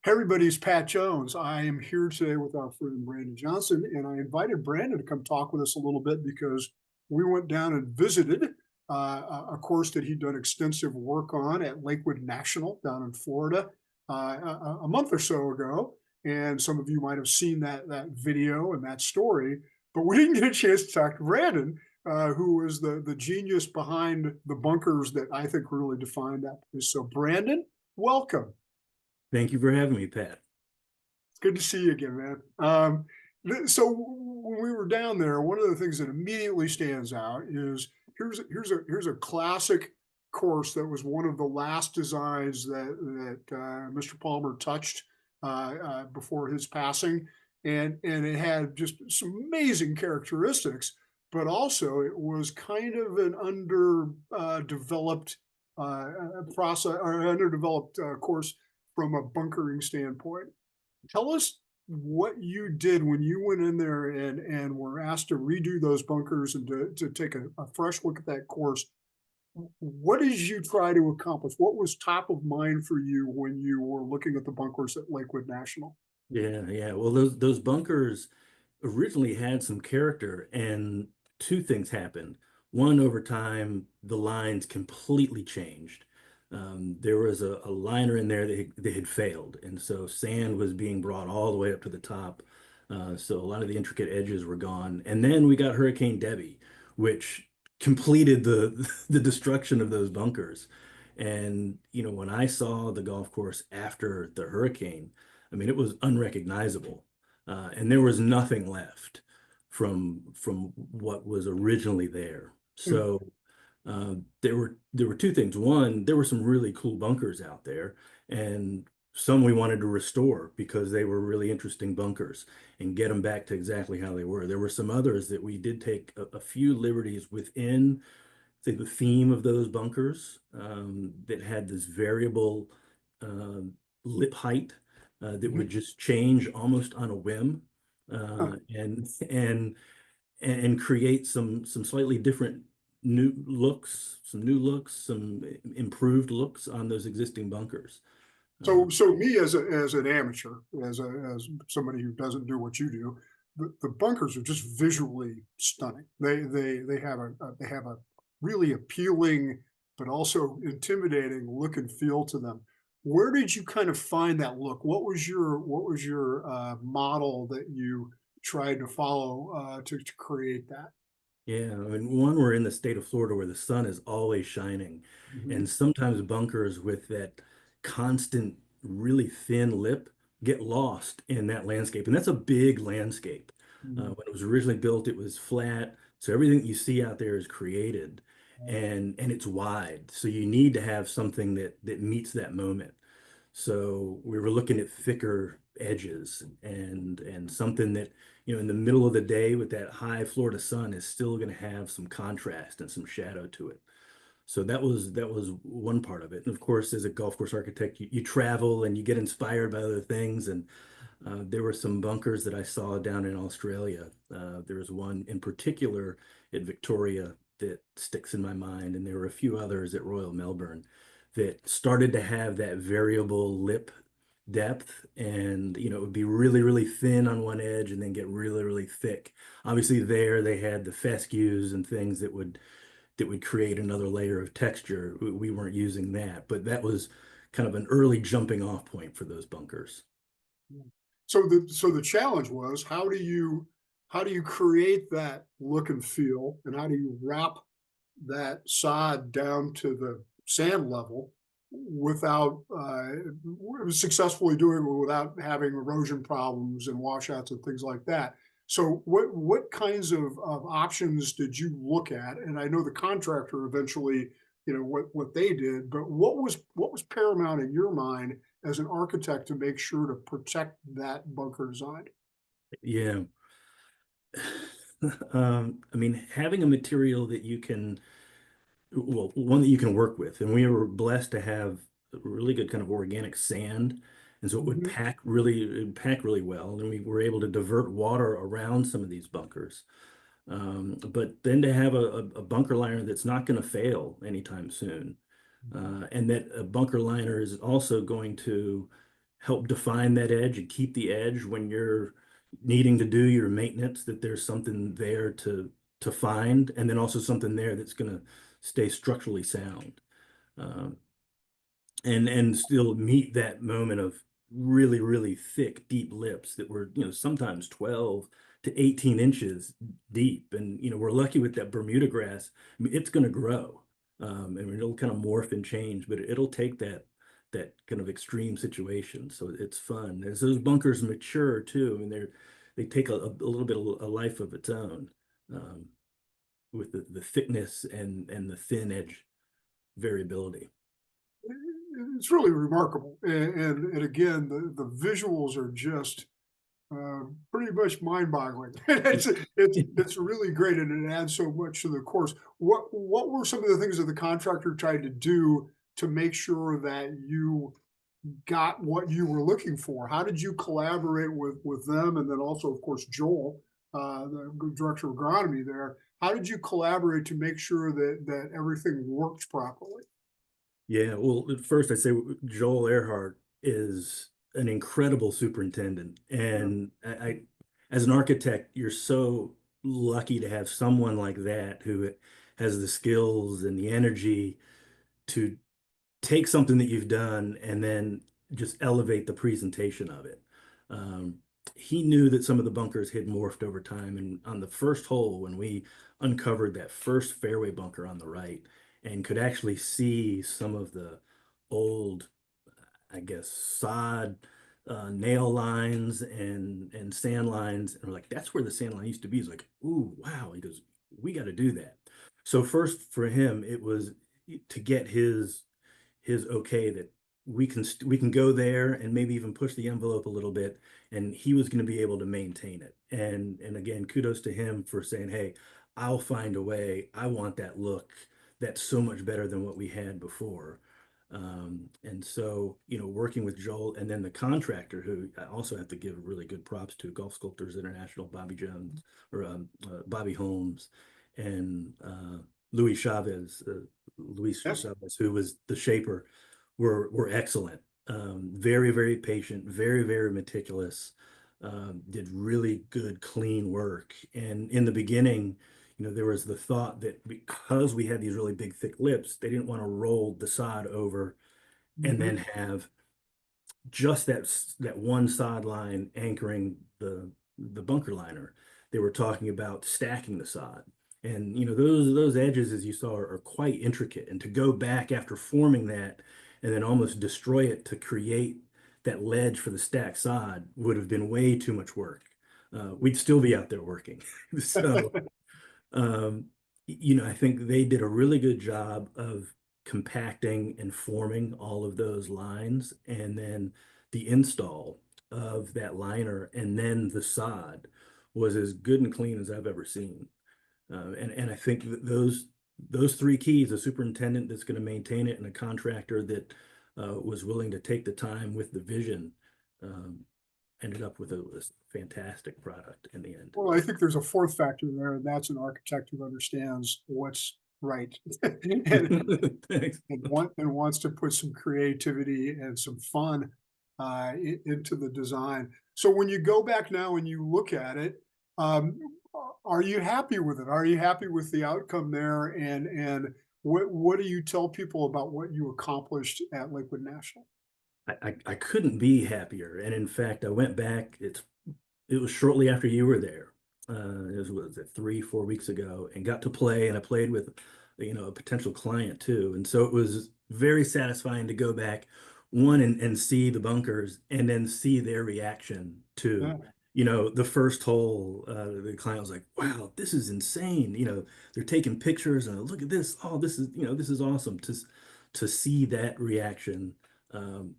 Hey, everybody, it's Pat Jones. I am here today with our friend Brandon Johnson, and I invited Brandon to come talk with us a little bit because we went down and visited a course that he'd done extensive work on at Lakewood National down in Florida a month or so ago. And some of you might have seen that video and that story, but we didn't get a chance to talk to Brandon, who is the genius behind the bunkers that I think really defined that place. So, Brandon, welcome. Thank you for having me, Pat. It's good to see you again, man. So when we were down there, one of the things that immediately stands out is here's a classic course that was one of the last designs that Mr. Palmer touched before his passing, and it had just some amazing characteristics, but also it was kind of an underdeveloped process or underdeveloped course from a bunkering standpoint. Tell us what you did when you went in there and were asked to redo those bunkers and to take a fresh look at that course. What did you try to accomplish? What was top of mind for you when you were looking at the bunkers at Lakewood National? Yeah. Well, those bunkers originally had some character, and two things happened. One, over time, the lines completely changed. There was a liner in there that had failed, and so sand was being brought all the way up to the top. So a lot of the intricate edges were gone. And then we got Hurricane Debbie, which completed the the destruction of those bunkers. And when I saw the golf course after the hurricane, I mean, it was unrecognizable, and there was nothing left from what was originally there. Mm. So there were two things. One, there were some really cool bunkers out there, and some we wanted to restore because they were really interesting bunkers and get them back to exactly how they were. There were some others that we did take a few liberties within, say, the theme of those bunkers, that had this variable lip height that would Mhm. just change almost on a whim, Huh. and create some slightly different new looks, some improved looks on those existing bunkers. Uh, So me as an amateur, as somebody who doesn't do what you do, the bunkers are just visually stunning. They have they have a really appealing but also intimidating look and feel to them. Where did you kind of find that look? What was your model that you tried to follow to create that? Yeah, I mean, one, we're in the state of Florida where the sun is always shining, Mhm. and sometimes bunkers with that constant, really thin lip get lost in that landscape, and that's a big landscape. Mhm. When it was originally built, it was flat, so everything you see out there is created, and it's wide, so you need to have something that meets that moment. So we were looking at thicker edges and something that, in the middle of the day with that high Florida sun is still going to have some contrast and some shadow to it. So that was one part of it. And of course, as a golf course architect, you travel and you get inspired by other things. And there were some bunkers that I saw down in Australia. There was one in particular at Victoria that sticks in my mind, and there were a few others at Royal Melbourne that started to have that variable lip depth, and it would be really, really thin on one edge and then get really, really thick. Obviously, there they had the fescues and things that would create another layer of texture. We weren't using that, but that was kind of an early jumping off point for those bunkers. So the challenge was how do you create that look and feel, and how do you wrap that sod down to the sand level without successfully doing it without having erosion problems and washouts and things like that. So what kinds of options did you look at? And I know the contractor eventually, what they did, but what was paramount in your mind as an architect to make sure to protect that bunker design? Yeah. I mean, having a material that you can, well, one that you can work with. And we were blessed to have a really good kind of organic sand. And so it would Mhm. pack really well. And we were able to divert water around some of these bunkers. But then to have a bunker liner that's not going to fail anytime soon, and that a bunker liner is also going to help define that edge and keep the edge when you're needing to do your maintenance, that there's something there to find, and then also something there that's going to stay structurally sound. Um, and still meet that moment of really, really thick, deep lips that were, sometimes 12 to 18 inches deep. And, we're lucky with that Bermuda grass. I mean, it's going to grow. And it'll kind of morph and change, but it'll take that kind of extreme situation. So it's fun. As those bunkers mature too, I mean, they take a little bit of a life of its own, with the thickness and the thin edge variability. It's really remarkable. And again, the visuals are just pretty much mind-boggling. It's really great, and it adds so much to the course. What were some of the things that the contractor tried to do to make sure that you got what you were looking for? How did you collaborate with them, and then also, of course, Joel, the director of agronomy there? How did you collaborate to make sure that everything worked properly? Yeah, well, at first I'd say Joel Earhart is an incredible superintendent. Yeah. And as an architect, you're so lucky to have someone like that who has the skills and the energy to take something that you've done and then just elevate the presentation of it. Um, he knew that some of the bunkers had morphed over time. And on the first hole, when we uncovered that first fairway bunker on the right and could actually see some of the old, I guess, sod nail lines and sand lines, and we're like, that's where the sand line used to be. He's like, ooh, wow. He goes, we got to do that. So first for him, it was to get his okay that we can go there and maybe even push the envelope a little bit, and he was going to be able to maintain it. And again, kudos to him for saying, hey, I'll find a way. I want that look that's so much better than what we had before. And so, working with Joel and then the contractor, who I also have to give really good props to, Golf Sculptors International, Bobby Jones, or Bobby Holmes, and Louis Chavez, Luis Yeah. Chavez, who was the shaper, were excellent. Very, very patient, very, very meticulous. Did really good, clean work. And in the beginning, there was the thought that because we had these really big, thick lips, they didn't want to roll the sod over and then Mhm. have just that one sod line anchoring the bunker liner. They were talking about stacking the sod. And those edges, as you saw, are quite intricate. And to go back after forming that and then almost destroy it to create that ledge for the stacked sod would have been way too much work. We'd still be out there working. So um, I think they did a really good job of compacting and forming all of those lines, and then the install of that liner and then the sod was as good and clean as I've ever seen. And I think that those three keys: a superintendent that's going to maintain it, and a contractor that was willing to take the time with the vision, um, ended up with a fantastic product in the end. Well, I think there's a fourth factor there, and that's an architect who understands what's right Thanks. and wants to put some creativity and some fun into the design. So when you go back now and you look at it, um, are you happy with it? Are you happy with the outcome there? And what do you tell people about what you accomplished at Lakewood National? I couldn't be happier. And in fact, I went back. It was shortly after you were there. Was it 3, 4 weeks ago, and got to play. And I played with, a potential client too. And so it was very satisfying to go back, one, and see the bunkers, and then see their reaction Yeah. to, the first hole. The client was like, "Wow, this is insane!" They're taking pictures and look at this. Oh, this is awesome to see that reaction. Um,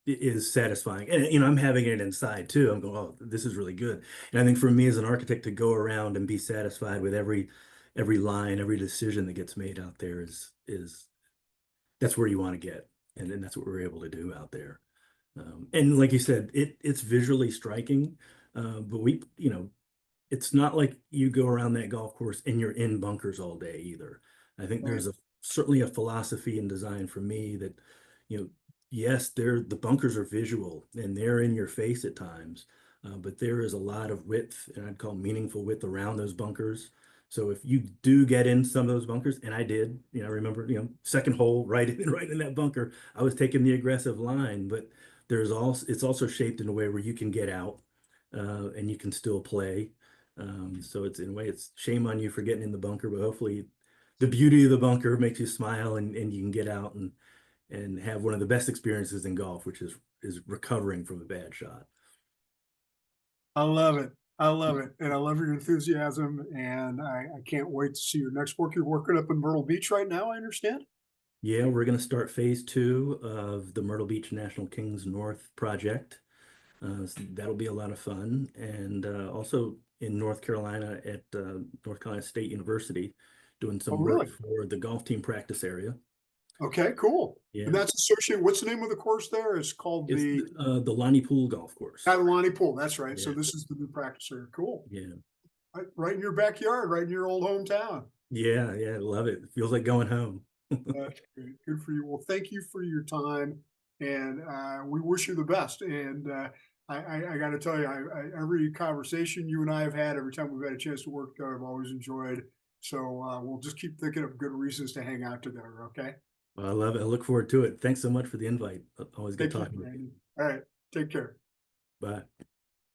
is satisfying. And I'm having it inside too. I'm going, oh, this is really good. And I think for me as an architect to go around and be satisfied with every line, every decision that gets made out there is that's where you want to get. And then that's what we're able to do out there. And like you said, it's visually striking. But it's not like you go around that golf course and you're in bunkers all day either. I think Right. there's certainly a philosophy in design for me that, you know, Yes, the bunkers are visual and they're in your face at times, but there is a lot of width, and I'd call meaningful width around those bunkers. So if you do get in some of those bunkers, and I did, I remember, second hole right in right in that bunker, I was taking the aggressive line, but it's also shaped in a way where you can get out, and you can still play. So it's in a way, it's shame on you for getting in the bunker, but hopefully the beauty of the bunker makes you smile and you can get out and have one of the best experiences in golf, which is recovering from a bad shot. I love it. I love it. And I love your enthusiasm. And I can't wait to see your next work. You're working up in Myrtle Beach right now, I understand. Yeah, we're going to start phase 2 of the Myrtle Beach National Kings North project. So that'll be a lot of fun. And also in North Carolina at North Carolina State University, doing Oh, some work really? for the golf team practice area. Okay, cool. And Yeah, that's associated, what's the name of the course there? It's called it's the the Lonnie Pool Golf Course. Avalani Pool. That's right. So Yeah, this is the new practice area. Cool. yeah, Right in your backyard, right in your old hometown. yeah, yeah. Love it. It feels like going home. That's great. Good for you. Well, thank you for your time, and we wish you the best. And I got to tell you, every conversation you and I have had, every time we've had a chance to work together, I've always enjoyed. So we'll just keep thinking of good reasons to hang out together. Okay. I love it. I look forward to it. Thanks so much for the invite. Always good Take care, talking with you. Brandon. All right. Take care. Bye.